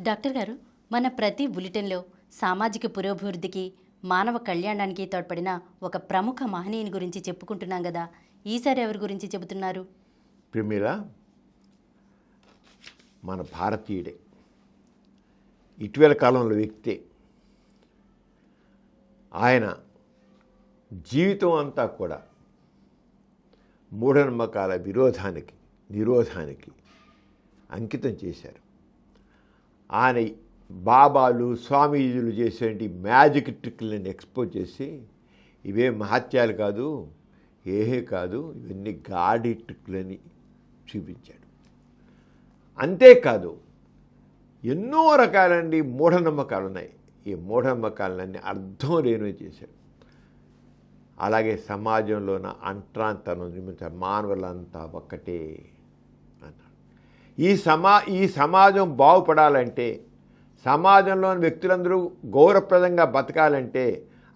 Doctor గారు, మన ప్రతి బులెటిన్లో సామాజిక పురోభివృద్ధికి, మానవ కళ్యాణానికి తోడ్పడిన ఒక ప్రముఖ మహనీయుని గురించి చెప్పుకుంటున్నాం కదా. ఈసారి ఎవరి గురించి చెబుతున్నారు? ప్రమీల మన భారతీయుడే, ఇటీవల కాలంలో వ్యక్తే. ఆయన జీవితం అంతా కూడా మూఢనమ్మకాల నిరోధానికి అంకితం చేశారు. ఆయన బాబాలు స్వామీజీలు చేసేటి మ్యాజిక్ ట్రిక్లను ఎక్స్పోజ్ చేసి ఇవే మహత్యాలు కాదు, ఏహే కాదు, ఇవన్నీ గాడి ట్రిక్లని చూపించాడు. అంతేకాదు ఎన్నో రకాలండి మూఢనమ్మకాలు ఉన్నాయి. ఈ మూఢనమ్మకాలన్నీ అర్థం లేనివి చేశాడు. అలాగే సమాజంలోన అంట్రాంతరం నిర్మించారు. మానవులంతా ఒక్కటే అన్నాడు. ఈ సమాజం బాగుపడాలంటే, సమాజంలోని వ్యక్తులందరూ గౌరవప్రదంగా బతకాలంటే,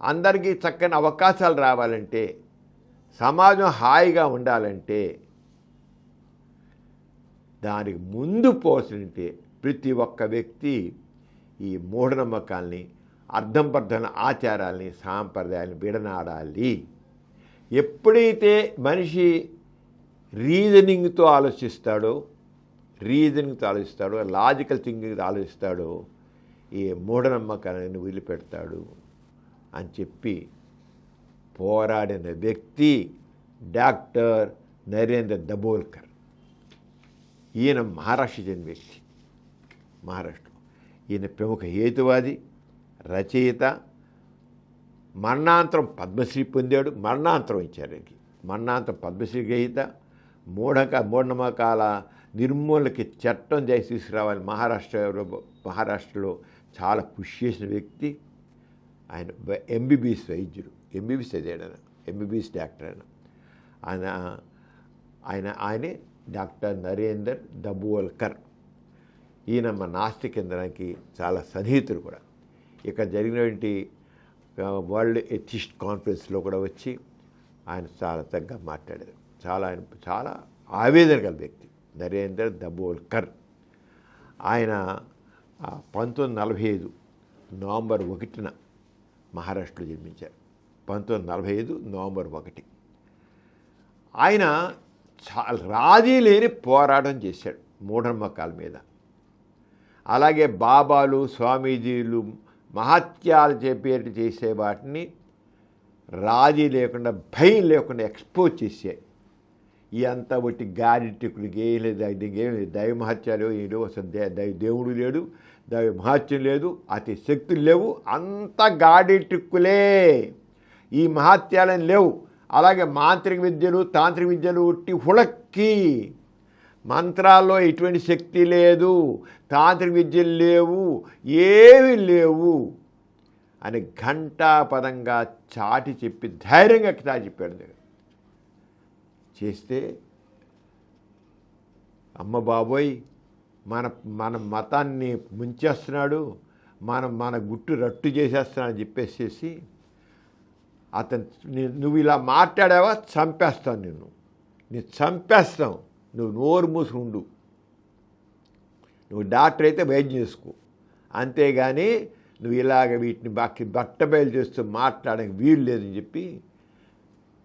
అందరికీ చక్కని అవకాశాలు రావాలంటే, సమాజం హాయిగా ఉండాలంటే దానికి ముందు పోల్చుంటే ప్రతి ఒక్క వ్యక్తి ఈ మూఢనమ్మకాల్ని, అర్థం పర్థన ఆచారాల్ని, సాంప్రదాయాలను విడనాడాలి. ఎప్పుడైతే మనిషి రీజనింగ్తో ఆలోచిస్తాడో, లాజికల్ థింకింగ్తో ఆలోచిస్తాడో, ఈ మూఢనమ్మకాలను వదిలిపెడతాడు అని చెప్పి పోరాడిన వ్యక్తి డాక్టర్ నరేంద్ర దబోల్కర్. ఈయన మహారాష్ట్ర చెందిన వ్యక్తి. ఈయన ప్రముఖ హేతువాది, రచయిత. మరణాంతరం పద్మశ్రీ పొందాడు. మరణాంతరం ఇచ్చారు ఆయనకి. మరణాంతరం పద్మశ్రీ గ్రహీత. మూఢనమ్మకాల నిర్మూలనకి చట్టం చేసి తీసుకురావాలి మహారాష్ట్రలో చాలా కృషి చేసిన వ్యక్తి ఆయన. ఎంబీబీఎస్ వైద్యుడు, ఎంబీబీఎస్ డాక్టర్ ఆయనే డాక్టర్ నరేందర్ దబోల్కర్. ఈయన మన నాస్తి కేంద్రానికి చాలా సన్నిహితుడు కూడా. ఇక్కడ జరిగినటువంటి వరల్డ్ ఎథిస్ట్ కాన్ఫరెన్స్లో కూడా వచ్చి ఆయన చాలా చక్కగా మాట్లాడారు. ఆయన చాలా ఆవేదన గల వ్యక్తి నరేందర్ దబోల్కర్. ఆయన 1945 నవంబర్ 1న మహారాష్ట్రలో జన్మించారు. 1945 నవంబర్ 1. ఆయన రాజీ లేని పోరాటం చేశాడు మూఢనమ్మకాల మీద. అలాగే బాబాలు స్వామీజీలు మహత్యాలు చెప్పేటి చేసే వాటిని రాజీ లేకుండా, భయం లేకుండా ఎక్స్పోజ్ చేశాయి. ఈ అంతా బట్టి గాడి టిక్కులకి ఏం లేదు, దైవ మహత్యాలు ఏం లేవు, అసలు దేవుడు లేడు, దైవ మహత్యం లేదు, అతి శక్తులు లేవు, అంతా గాడి టిక్కులే, ఈ మహత్యాలని లేవు. అలాగే మాంత్రిక విద్యలు, తాంత్రిక విద్యలు ఉట్టి హుళక్కి. మంత్రాల్లో ఎటువంటి శక్తి లేదు, తాంత్రిక విద్యలు లేవు, ఏవి లేవు అని ఘంటాపదంగా చాటి చెప్పి ధైర్యంగా చెప్పాడు. చేస్తే అమ్మ బాబోయ్, మన మతాన్ని ముంచేస్తున్నాడు, మన గుట్టు రట్టు చేసేస్తున్నాడని చెప్పేసేసి నువ్వు ఇలా మాట్లాడావా చంపేస్తాను, నేను చంపేస్తాం, నువ్వు నోరు మూసుకుండు, నువ్వు డాక్టర్ అయితే వైద్యం చేసుకో, అంతేగాని నువ్వు ఇలాగ వీటిని బట్టబయలు చేస్తూ మాట్లాడడానికి వీలు లేదని చెప్పి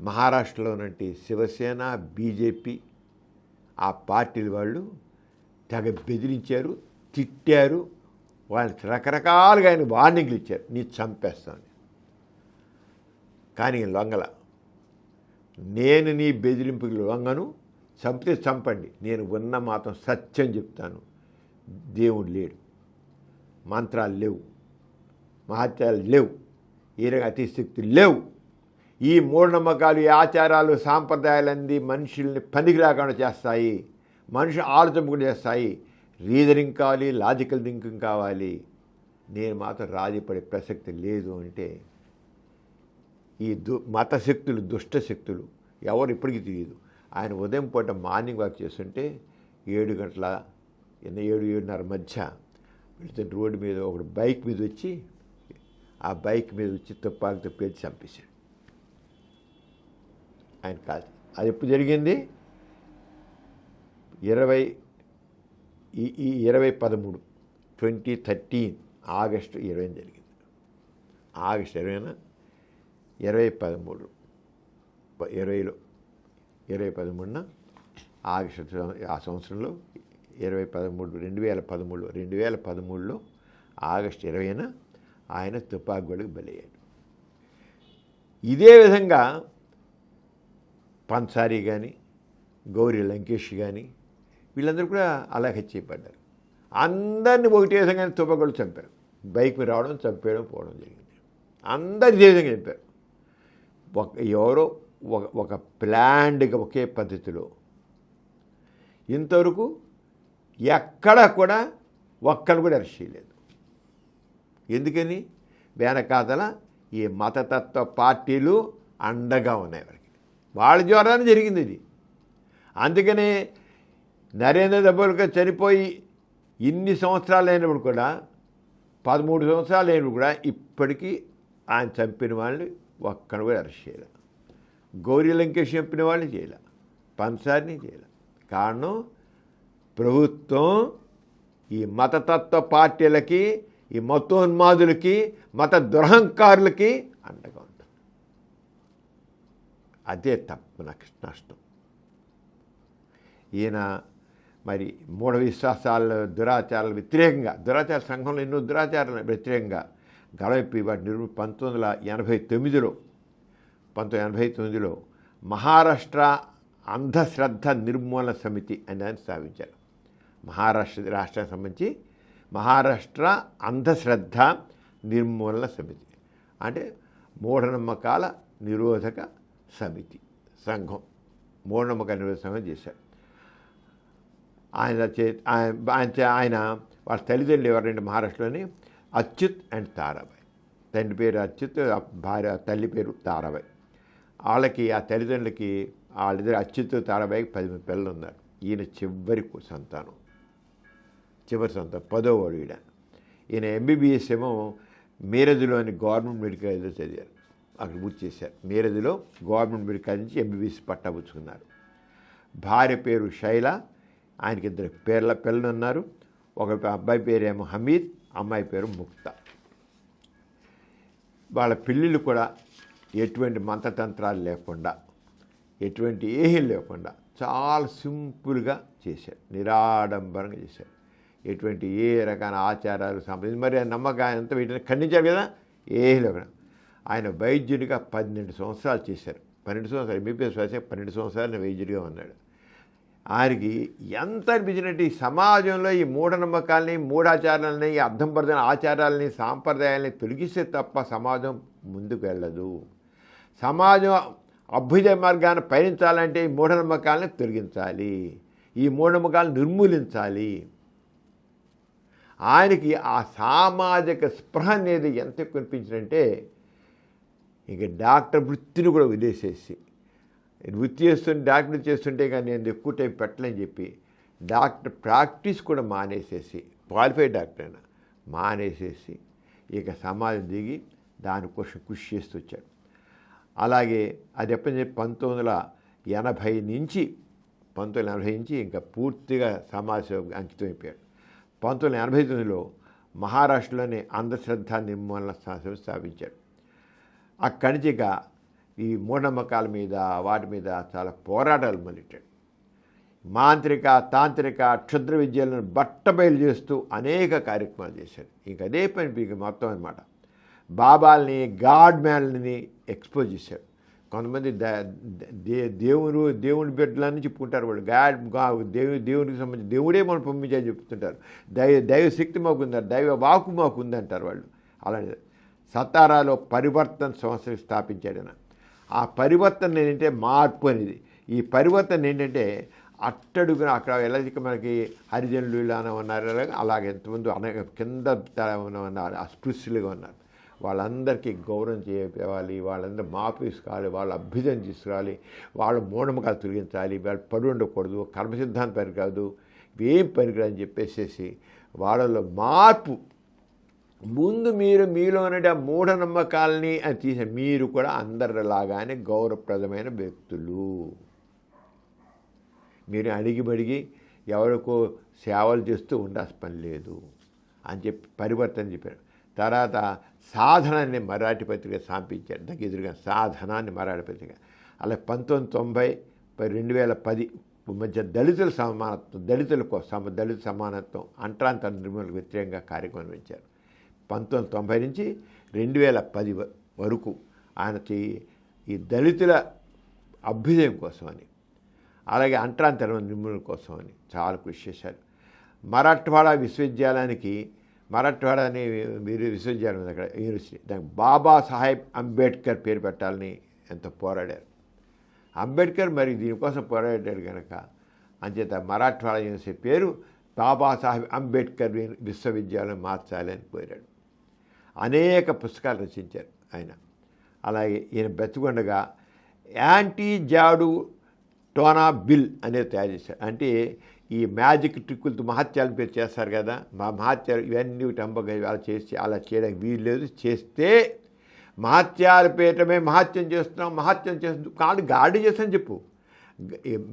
మహారాష్ట్రలోనంటే శివసేన, బీజేపీ ఆ పార్టీల వాళ్ళు తెగ బెదిరించారు, తిట్టారు, వాళ్ళకి రకరకాలుగా ఆయన వార్నింగ్లు ఇచ్చారు, నీ చంపేస్తాను. కానీ లొంగల. నేను నీ బెదిరింపుకి లొంగను, చంపితే చంపండి, నేను ఉన్న మాత్రం సత్యం చెప్తాను. దేవుడు లేడు, మంత్రాలు లేవు, మహత్యాలు లేవు, ఈ రకం అతిశక్తులు లేవు. ఈ మూఢనమ్మకాలు, ఈ ఆచారాలు, సాంప్రదాయాలన్నీ మనుషుల్ని పనికి రాకుండా చేస్తాయి, మనుషులు ఆలోచింపకుండా చేస్తాయి. రీజనింగ్ కావాలి, లాజికల్ థింకింగ్ కావాలి. నేను మాత్రం రాజీపడే ప్రసక్తి లేదు అంటే ఈ మత శక్తులు, దుష్ట శక్తులు ఎవరు ఇప్పటికీ తెలియదు. ఆయన ఉదయం పూట మార్నింగ్ వాక్ చేస్తుంటే 7 గంటల 7:30 మధ్య వెళుతున్న రోడ్డు మీద ఒకడు బైక్ మీద వచ్చి, ఆ బైక్ మీద వచ్చి తుపాకుతో పేర్చి చంపేశాడు. ఆయన కాదు. అది ఎప్పుడు జరిగింది? 2013 2013 ఆగస్టు 20 జరిగింది. ఆగస్టు 20న 2013 2013న ఆగస్టు ఆ సంవత్సరంలో 2013లో ఆగస్టు 20న ఆయన తుపాకీ గొడుగు బలయ్యాడు. ఇదే విధంగా పన్సారీ కానీ, గౌరీ లంకేష్ కానీ వీళ్ళందరూ కూడా అలాగే చేయబడ్డారు. అందరినీ ఒకటే విధంగా తుపాకీ గొడుగు చంపారు. బైక్ మీద రావడం, చంపేయడం, పోవడం జరిగింది. అందరు ఇదే విధంగా చంపారు. ఎవరో ఒక ప్లాన్డ్గా ఒకే పద్ధతిలో ఇంతవరకు ఎక్కడా కూడా ఒక్కరు కూడా అరెస్ట్ చేయలేదు. ఎందుకని? వెనకాతల ఈ మతతత్వ పార్టీలు అండగా ఉన్నాయి వారికి. వాళ్ళ ద్వారానే జరిగింది ఇది. అందుకనే నరేంద్ర దాబోల్కర్ చనిపోయి ఇన్ని సంవత్సరాలు అయినప్పుడు కూడా 13 సంవత్సరాలు అయినప్పుడు కూడా ఇప్పటికీ ఆయన చంపిన వాళ్ళని ఒక్కడు కూడా అరెస్ట్ చేయలే. గౌరీ లంకేష్ చంపిన వాళ్ళని చేయలే, పన్సారిని చేయలే. కారణం ప్రభుత్వం ఈ మతతత్వ పార్టీలకి, ఈ మతోన్మాదులకి, మత దురహంకారులకి అండగా ఉంటుంది. అదే తప్పు నష్టం. ఈయన మరి మూఢ విశ్వాసాల దురాచారాల వ్యతిరేకంగా, దురాచార సంఘంలో ఎన్నో దురాచారాల వ్యతిరేకంగా గడవైపు వాటి 1989లో మహారాష్ట్ర అంధశ్రద్ధ నిర్మూలన సమితి అని దాన్ని స్థాపించారు. మహారాష్ట్ర రాష్ట్రానికి సంబంధించి మహారాష్ట్ర అంధశ్రద్ధ నిర్మూలన సమితి అంటే మూఢనమ్మకాల నిరోధక సమితి సంఘం, మూఢనమ్మకాల నిరోధక సంఘం చేశారు. ఆయన వాళ్ళ తల్లిదండ్రులు ఎవరంటే మహారాష్ట్రలోని అచ్యుత్ అండ్ తారాబాయి. తండ్రి పేరు అచ్యుత్, భార్య తల్లి పేరు తారాబాయి. వాళ్ళకి ఆ తల్లిదండ్రులకి వాళ్ళిద్దరు అచ్యుత్ తారాబాయికి 10 పిల్లలు ఉన్నారు. ఈయన చివరి సంతానం 10వ వాడు ఈయన ఎంబీబీఎస్ ఏమో మీరజ్లోని గవర్నమెంట్ మెడికల్ కాలేజ్లో చదివారు. అక్కడ పూర్తి చేశారు. మీరజ్లో గవర్నమెంట్ మెడికల్ కాలేజ్ నుంచి ఎంబీబీఎస్ పట్టా పుచ్చుకున్నారు. భార్య పేరు శైల, ఆయనకి 2 పిల్లలు ఉన్నారు. ఒక అబ్బాయి పేరేమో హమీద్, అమ్మాయి పేరు ముక్తా. వాళ్ళ పెళ్ళిళ్ళు కూడా ఎటువంటి మంత్రతంత్రాలు లేకుండా, ఎటువంటి ఏహీ లేకుండా చాలా సింపుల్గా చేశారు, నిరాడంబరంగా చేశారు. ఎటువంటి ఏ రకాల ఆచారాలు సంబంధించి మరి నమ్మకాలు అంతా వీటిని ఖండించారు కదా, ఏహీ లేకుండా. ఆయన వైద్యుడిగా 12 సంవత్సరాలు చేశారు. 12 సంవత్సరాలు ఎంబీబీఎస్ రాసే 12 సంవత్సరాలు వైద్యుడిగా ఉన్నాడు. ఆయనకి ఎంత అనిపించినట్టు ఈ సమాజంలో ఈ మూఢనమ్మకాలని, మూఢాచారాలని, ఈ అర్థంపరచిన ఆచారాలని, సాంప్రదాయాలని తొలగిస్తే తప్ప సమాజం ముందుకు వెళ్ళదు. సమాజం అభ్యుదయ మార్గాన్ని పయనించాలంటే ఈ మూఢనమ్మకాలని తొలగించాలి, ఈ మూఢనమ్మకాలను నిర్మూలించాలి. ఆయనకి ఆ సామాజిక స్పృహ అనేది ఎంత ఎక్కువ అనిపించిందంటే ఇక డాక్టర్ వృత్తిని కూడా వదిలేసేసి, వృత్తి డాక్టర్ చేస్తుంటే కానీ నేను ఎక్కువ టైం పెట్టలేని చెప్పి డాక్టర్ ప్రాక్టీస్ కూడా మానేసేసి, క్వాలిఫైడ్ డాక్టర్ అయినా మానేసేసి ఇక సమాజం దిగి దానికోసం కృషి చేస్తూ వచ్చాడు. అలాగే అది ఎప్పటి 1980 నుంచి ఇంకా పూర్తిగా సమాజ సేవకు అంకితమైపోయాడు. 1989లో మహారాష్ట్రలోని అంధశ్రద్ధ నిర్మూలన సంస్థ స్థాపించాడు. అక్కడి నుంచి ఇక ఈ మూఢనమ్మకాల మీద వాటి మీద చాలా పోరాటాలు మొదలెట్టాడు. మాంత్రిక, తాంత్రిక, క్షుద్ర విద్యలను బట్టబయలు చేస్తూ అనేక కార్యక్రమాలు చేశాడు. ఇంక అదే పని మీకు మొత్తం అనమాట. బాబాల్ని, గాడ్ మ్యాన్ని ఎక్స్పోజ్ చేశాడు. కొంతమంది దేవుని బిడ్డలని చెప్పుకుంటారు. వాళ్ళు దేవునికి సంబంధించి దేవుడే మనం పంపించాలని చెప్తుంటారు. దైవ శక్తి మాకుందంటారు, దైవ వాకు మాకుందంటారు వాళ్ళు. అలానే సతారాలో పరివర్తన సంస్థ స్థాపించాడు. ఆ పరివర్తన ఏంటంటే మార్పు అనేది. ఈ పరివర్తన ఏంటంటే అట్టడుగున అక్కడ ఎలా మనకి హరిజనులు ఇలానే ఉన్నారు, అలాగే ఎంతమంది అనేక కింద ఉన్నారు, అస్పృశ్యులుగా ఉన్నారు. వాళ్ళందరికీ గౌరవం చేయాలి, వాళ్ళందరూ మార్పు తీసుకోవాలి, వాళ్ళ అభ్యుదయం తీసుకురావాలి, వాళ్ళ మూఢనమ్మకాలు తొలగించాలి, వాళ్ళు పడి ఉండకూడదు, కర్మసిద్ధాంతం పనికిరాదు, ఇవేం పనికిరాదని చెప్పేసేసి వాళ్ళలో మార్పు. ముందు మీలో ఉన్న ఆ మూఢనమ్మకాలని అని తీసే మీరు కూడా అందరిలాగానే గౌరవప్రదమైన వ్యక్తులు. మీరు అడిగి ఎవరికో సేవలు చేస్తూ ఉండాల్సిన పని లేదు. అని చెప్పి పరివర్తన చెప్పారు. తర్వాత సాధనాన్ని మరాఠీ పత్రిక స్థాపించారు. దానికి ఎదురుగా సాధనాన్ని మరాఠీ పత్రిక. అలా 1990 2010 మధ్య దళితుల సమానత్వం, దళిత సమానత్వం, అంటరాంతర నిర్మూలనకు వ్యతిరేకంగా కార్యక్రమం ఇచ్చారు. 1990 నుంచి 2010 వరకు ఆయన ఈ దళితుల అభ్యుదయం కోసమని, అలాగే అంటరాంతర నిర్మూలన కోసమని చాలా కృషి చేశారు. మరాఠ్వాడా విశ్వవిద్యాలయానికి, మరాఠ్వాడా అనే విశ్వవిద్యాలయం ఉంది అక్కడ, యూనివర్సిటీ, దానికి బాబాసాహెబ్ అంబేద్కర్ పేరు పెట్టాలని ఎంతో పోరాడారు. అంబేద్కర్ మరి దీనికోసం పోరాడాడు కనుక అంచేత మరాఠ్వాడా యూనివర్సిటీ పేరు బాబాసాహెబ్ అంబేద్కర్ విశ్వవిద్యాలయం మార్చాలి అని కోరాడు. అనేక పుస్తకాలు రచించారు ఆయన. అలాగే ఈయన బతికొండగా యాంటీ జాడు టోనా బిల్ అనేది తయారు చేశారు. అంటే ఈ మ్యాజిక్ ట్రిక్కులతో మహత్యాలను పేరు చేస్తారు కదా, మా మహత్యాలు ఇవన్నీ అలా చేయడానికి వీలు లేదు. చేస్తే మహత్యాల పేటమే మహత్యం చేస్తున్నాం కానీ గాడి చేస్తాను చెప్పు.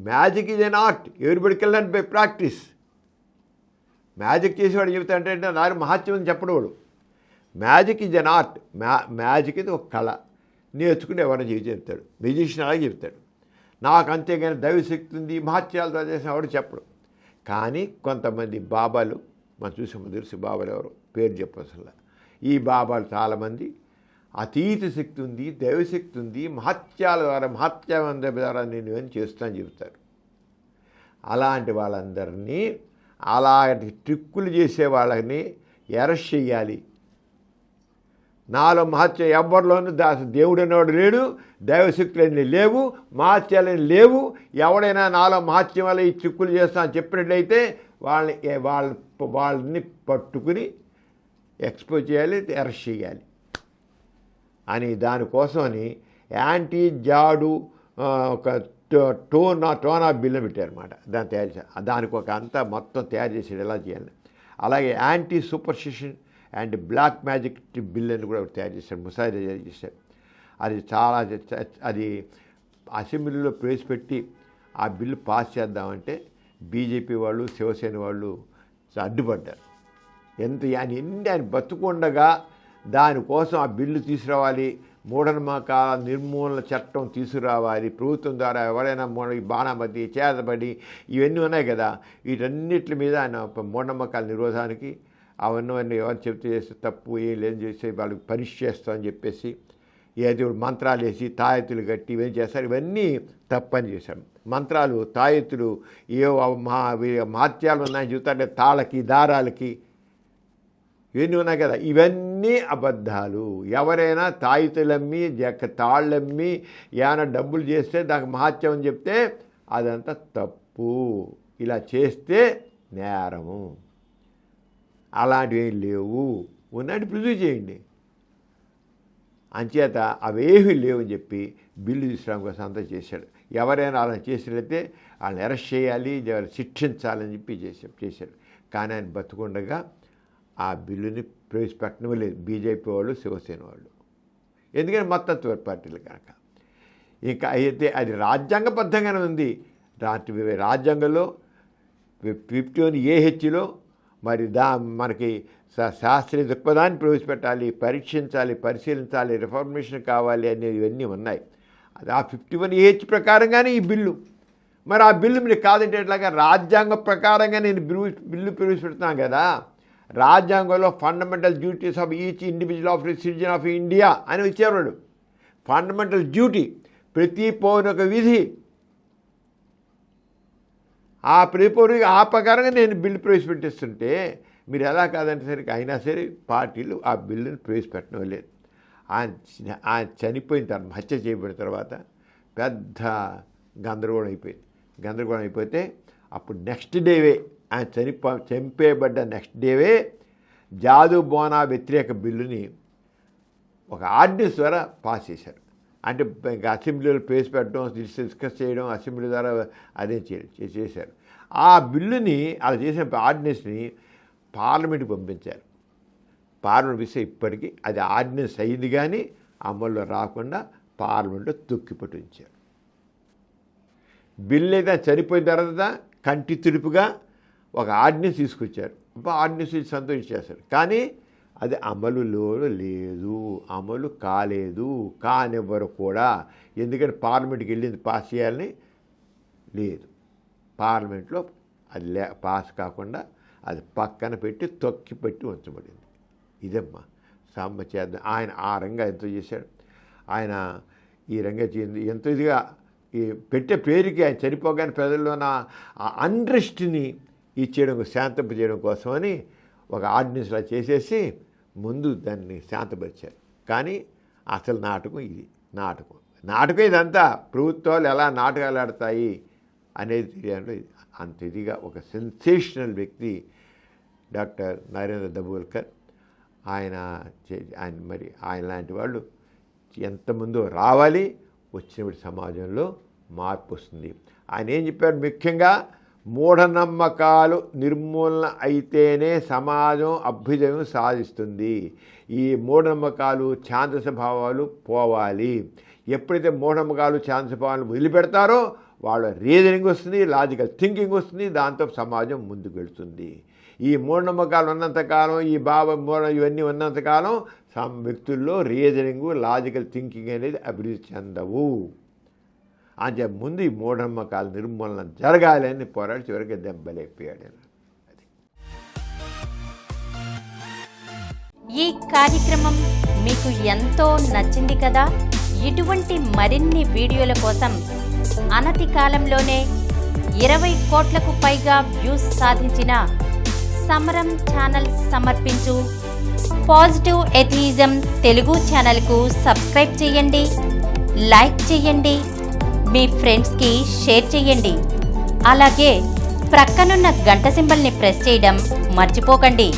Magic is an art, everybody can by practice. Magic చేసేవాడు చెబుతా అంటే నాకు మహత్యం అని చెప్పడవాడు. Magic is an art, magic ఇది ఒక కళ. నేర్చుకుని ఎవరైనా చెప్తాడు, మ్యూజిషియన్ అలాగే చెప్తాడు. నాకు అంతేగాని దైవశక్తి ఉంది మహత్యాలతో చేసిన ఎవరు చెప్పడు. కానీ కొంతమంది బాబాలు మనం చూసి బాబాలు ఎవరు పేరు చెప్పవసల, ఈ బాబాలు చాలామంది అతీత శక్తి ఉంది, దైవశక్తి ఉంది, మహత్యాల ద్వారా నేను ఏం చేస్తాను చెబుతారు. అలాంటి వాళ్ళందరినీ, అలాంటి ట్రిక్కులు చేసే వాళ్ళని అరెస్ట్ చేయాలి. నాలో మహత్యం ఎవరిలోనూ దేవుడు అనేవాడు లేడు, దైవశక్తులన్నీ లేవు, మహత్యాలని లేవు. ఎవడైనా నాలో మహత్యం వల్ల ఈ ట్రిక్కులు చేస్తానని చెప్పినట్లయితే వాళ్ళని పట్టుకుని ఎక్స్పోజ్ చేయాలి, అరెస్ట్ చేయాలి అని దానికోసమని యాంటీ జాడు ఒక టోనా బిల్లు పెట్టారన్నమాట. దాన్ని తయారు చేయాలి. దానికి ఒక అంతా మొత్తం తయారు చేసేది ఎలా చేయాలి. అలాగే anti superstition and black magic bill అని కూడా తయారు చేశారు, ముసాయిదా తయారు చేశారు. అది అసెంబ్లీలో ప్రవేశపెట్టి ఆ బిల్లు పాస్ చేద్దామంటే బీజేపీ వాళ్ళు, శివసేన వాళ్ళు అడ్డుపడ్డారు. ఆయన బతుకుండగా దానికోసం ఆ బిల్లు తీసుకురావాలి, మూఢనమ్మకాల నిర్మూలన చట్టం తీసుకురావాలి, ప్రభుత్వం ద్వారా ఎవరైనా బాణామతి చేతబడి ఇవన్నీ ఉన్నాయి కదా, వీటన్నిటి మీద ఆయన మూఢనమ్మకాల నిరోధానికి అవన్నీ ఎవరు చెప్తే చేస్తే తప్పు ఏం లేదు చేస్తే వాళ్ళకి పరీక్ష చేస్తామని చెప్పేసి ఏది మంత్రాలు వేసి తాయెత్తులు కట్టి ఇవన్నీ చేస్తారు. ఇవన్నీ తప్పని చేశారు. మంత్రాలు, తాయెత్తులు, మహత్యాలు ఉన్నాయని చెబుతారు, తాళ్ళకి దారాలకి ఇవన్నీ ఉన్నాయి కదా, ఇవన్నీ అబద్ధాలు. ఎవరైనా తాయితులమ్మి తాళ్ళమ్మి ఏమైనా డబ్బులు చేస్తే దానికి మహత్యం అని చెప్తే అదంతా తప్పు. ఇలా చేస్తే నేరము. అలాంటివి ఏం లేవు, ఉన్నట్టు ప్రొడ్యూస్ చేయండి. అంచేత అవేమీ లేవని చెప్పి బిల్లు తీసుకురావడం కోసం అంతా చేశాడు. ఎవరైనా అలా చేసినట్లయితే వాళ్ళని అరెస్ట్ చేయాలి, శిక్షించాలని చెప్పి చేశాడు. కానీ ఆయన బతుకుండగా ఆ బిల్లుని ప్రవేశపెట్టడం లేదు బీజేపీ వాళ్ళు, శివసేన వాళ్ళు. ఎందుకంటే మత్తత్వ పార్టీలు కనుక. ఇంకా అయితే అది రాజ్యాంగబద్ధంగానే ఉంది. రాజ్యాంగంలో 51AHలో మరి మనకి శాస్త్రీయ దృక్పథాన్ని ప్రవేశపెట్టాలి, పరీక్షించాలి, పరిశీలించాలి, రిఫార్మేషన్ కావాలి అనేవి ఇవన్నీ ఉన్నాయి. అది ఆ 51AH ప్రకారంగానే ఈ బిల్లు. మరి ఆ బిల్లు మీరు కాదంటే ఎట్లాగా? రాజ్యాంగ ప్రకారంగా నేను బిల్లు ప్రవేశపెడుతున్నాను కదా. రాజ్యాంగంలో fundamental duties of each individual of citizen of India అని ఇచ్చేవాడు. ఫండమెంటల్ డ్యూటీ, ప్రతి పౌరుని ఒక విధి. ఆ ప్రతి పౌరునికి ఆ ప్రకారంగా నేను బిల్లు ప్రవేశపెట్టిస్తుంటే మీరు ఎలా కాదంటే సరికి అయినా సరే పార్టీలు ఆ బిల్లుని ప్రవేశపెట్టడం లేదు. ఆయన చనిపోయిన తర్వాత, హత్య చేయబడిన తర్వాత పెద్ద గందరగోళం అయిపోతే అప్పుడు నెక్స్ట్ డేవే ఆయన చంపేయబడ్డ నెక్స్ట్ డేవే జాదు బోనా వ్యతిరేక బిల్లుని ఒక ఆర్డినెన్స్ ద్వారా పాస్ చేశారు. అంటే ఇంకా అసెంబ్లీలో ప్రవేశపెట్టడం, డిస్కస్ చేయడం, అసెంబ్లీ ద్వారా అదే చేశారు. ఆ బిల్లుని అలా చేసిన ఆర్డినెన్స్ని పార్లమెంట్కి పంపించారు. పార్లమెంట్ విషయం ఇప్పటికీ అది ఆర్డినెన్స్ అయ్యింది కానీ అమల్లో రాకుండా పార్లమెంట్లో తొక్కిపట్టు ఉంచారు. బిల్లు అయితే చనిపోయిన తర్వాత కంటి తుడుపుగా ఒక ఆర్డినెన్స్ తీసుకొచ్చారు. ఆర్డినెన్స్ సంతోషించేశారు. కానీ అది అమలులో లేదు, అమలు కాలేదు, కానివ్వరు కూడా. ఎందుకంటే పార్లమెంట్కి వెళ్ళింది పాస్ చేయాలని లేదు. పార్లమెంట్లో అది పాస్ కాకుండా అది పక్కన పెట్టి తొక్కి పెట్టి ఉంచబడింది. ఇదమ్మా సామచేద్దాం. ఆయన ఆ రంగా ఎంతో చేశాడు. ఆయన ఈ రంగా ఎంతో ఇదిగా ఈ పెట్టే పేరుకి ఆయన చనిపోగానే ప్రజల్లో ఆ అన్రెస్ట్ని ఇచ్చేయడం, శాంతింపజేయడం కోసమని ఒక ఆర్డినెన్స్లా చేసేసి ముందు దాన్ని శాంతపరిచారు. కానీ అసలు నాటకం ఇది. నాటకం ఇదంతా. ప్రభుత్వాలు ఎలా నాటకాలు ఆడతాయి అనేది తెలియడంలో అంత ఇదిగా ఒక సెన్సేషనల్ వ్యక్తి డాక్టర్ నరేంద్ర దబోల్కర్. ఆయన మరి ఆయన లాంటి వాళ్ళు ఎంతమందో రావాలి, వచ్చినప్పుడు సమాజంలో మార్పు వస్తుంది. ఆయన ఏం చెప్పారు? ముఖ్యంగా మూఢనమ్మకాలు నిర్మూలన అయితేనే సమాజం అభ్యుదయం సాధిస్తుంది. ఈ మూఢనమ్మకాలు ఛాందస భావాలు పోవాలి. ఎప్పుడైతే మూఢనమ్మకాలు ఛాందస భావాలు వదిలిపెడతారో వాళ్ళ రీజనింగ్ వస్తుంది, లాజికల్ థింకింగ్ వస్తుంది, దాంతో సమాజం ముందుకు వెళుతుంది. ఈ మూఢనమ్మకాలు ఉన్నంతకాలం, ఈ ఇవన్నీ ఉన్నంతకాలం వ్యక్తుల్లో రీజనింగ్, లాజికల్ థింకింగ్ అనేది అభివృద్ధి చెందవు. అంటే ముందు ఈ మూఢనమ్మకాల నిర్మూలన జరగాలి అని పోరాడి చివరికి దెబ్బలైపోయాడు. అది ఈ కార్యక్రమం మీకు ఎంతో నచ్చింది కదా. ఇటువంటి మరిన్ని వీడియోల కోసం అనతి కాలంలోనే 20 కోట్లకు పైగా వ్యూస్ సాధించిన సమరం ఛానల్ సమర్పించు పాజిటివ్ ఎథియిజం తెలుగు ఛానల్కు సబ్స్క్రైబ్ చేయండి, లైక్ చేయండి, మీ ఫ్రెండ్స్కి షేర్ చేయండి. అలాగే ప్రక్కనున్న గంట సింబల్ని ప్రెస్ చేయడం మర్చిపోకండి.